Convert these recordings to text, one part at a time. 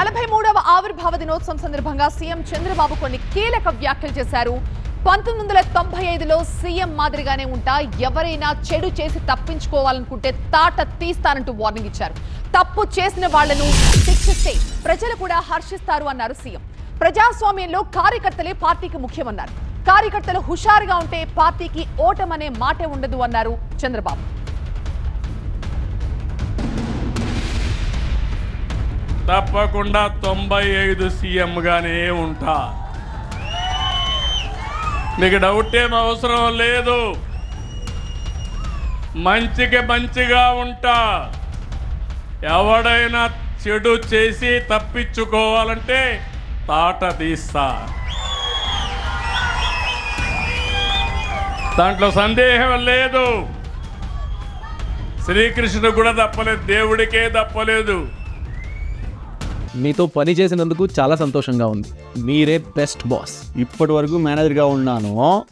43వ ఆవిర్భావ దినోత్సవం సందర్భంగా సీఎం చంద్రబాబు కొన్ని కీలక వ్యాఖ్యలు చేశారు. 1995లో సీఎం మాదిరిగానే ఉంటా, ఎవరైనా చెడు చేసి తప్పించుకోవాలనుకుంటే తాట తీస్తానంటూ వార్నింగ్ ఇచ్చారు. తప్పు చేసిన వాళ్లను శిక్షిస్తే ప్రజలు కూడా హర్షిస్తారు అన్నారు సీఎం. ప్రజాస్వామ్యంలో కార్యకర్తలే పార్టీకి ముఖ్యమన్నారు. కార్యకర్తలు హుషారుగా ఉంటే పార్టీకి ఓటమనే మాటే ఉండదు అన్నారు చంద్రబాబు. తప్పకుండా 95 సీఎం గానే ఉంటా, మీకు డౌట్ ఏం అవసరం లేదు. మంచికి మంచిగా ఉంటా. ఎవడైనా చెడు చేసి తప్పించుకోవాలంటే తాట తీస్తా, దాంట్లో సందేహం లేదు. శ్రీకృష్ణుడు కూడా తప్పలేదు, దేవుడికే తప్పలేదు. మీతో పని చేసినందుకు చాలా సంతోషంగా ఉంది. మీరే బెస్ట్ బాస్. ఇప్పటి వరకు మేనేజర్గా ఉన్నాను,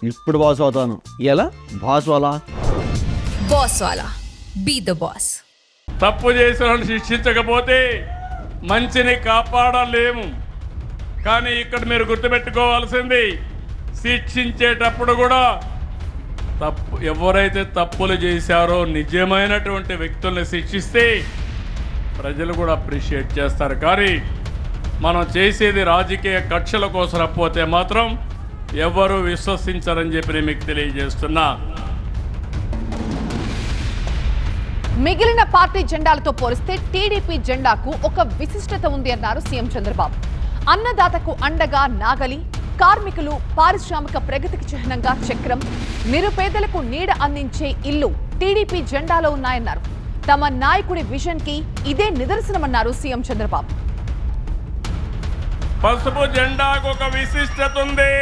ఇప్పుడు బాస్ అవుతాను. ఎలా? బాస్ వాలా బాస్ వాలా, బీ ద బాస్. తప్పు చేసిన వాళ్ళని శిక్షించకపోతే మంచిని కాపాడలేము. కానీ ఇక్కడ మీరు గుర్తుపెట్టుకోవాల్సింది, శిక్షించేటప్పుడు కూడా ఎవరైతే తప్పులు చేశారో నిజమైనటువంటి వ్యక్తుల్ని శిక్షిస్తే ప్రజలు కూడా అప్రిషియేట్ చేస్తారు. కానీ మనం చేసేది రాజకీయ కక్షల కోసం పోతే మాత్రం ఎవరు విశ్వసించరని చెప్పి మీకు తెలియజేస్తున్నా. మిగిలిన పార్టీ జెండాలతో పోలిస్తే టీడీపీ జెండాకు ఒక విశిష్టత ఉంది అన్నారు సీఎం చంద్రబాబు. అన్నదాతకు అండగా నాగలి, కార్మికులు, పారిశ్రామిక ప్రగతికి చిహ్నంగా చక్రం, నిరుపేదలకు నీడ అందించే ఇల్లు టీడీపీ జెండాలో ఉన్నాయన్నారు. తమ నాయకుడి విజన్ కి ఇదే నిదర్శనమన్నారు సీఎం చంద్రబాబు. పసుపు జెండాకు ఒక విశిష్టత ఉంది.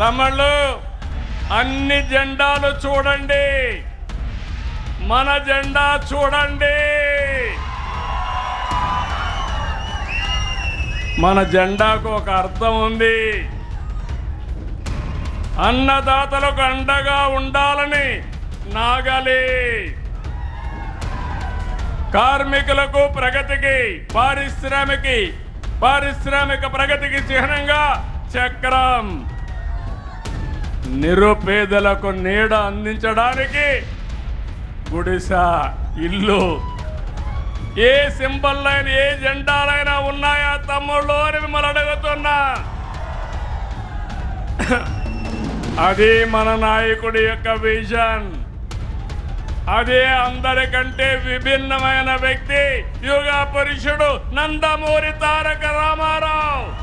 తమిళ అన్ని జెండాలు చూడండి, మన జెండా చూడండి. మన జెండాకు ఒక అర్థం ఉంది. అన్నదాతలకు అండగా ఉండాలని నాగలి, కార్మికులకు ప్రగతికి, పారిశ్రామిక ప్రగతికి చిహ్నంగా చక్రం, నిరుపేదలకు నీడ అందించడానికి గుడిస, ఇల్లు. ఏ సింబల్ అయినా, ఏ జెండాలైనా ఉన్నాయా తమ్ముళ్ళు అని మిమ్మల్ని అడుగుతున్నా. అది మన నాయకుడి యొక్క విజన్. అదే అందరికంటే విభిన్నమైన వ్యక్తి యుగ పురుషుడు నందమూరి తారక రామారావు.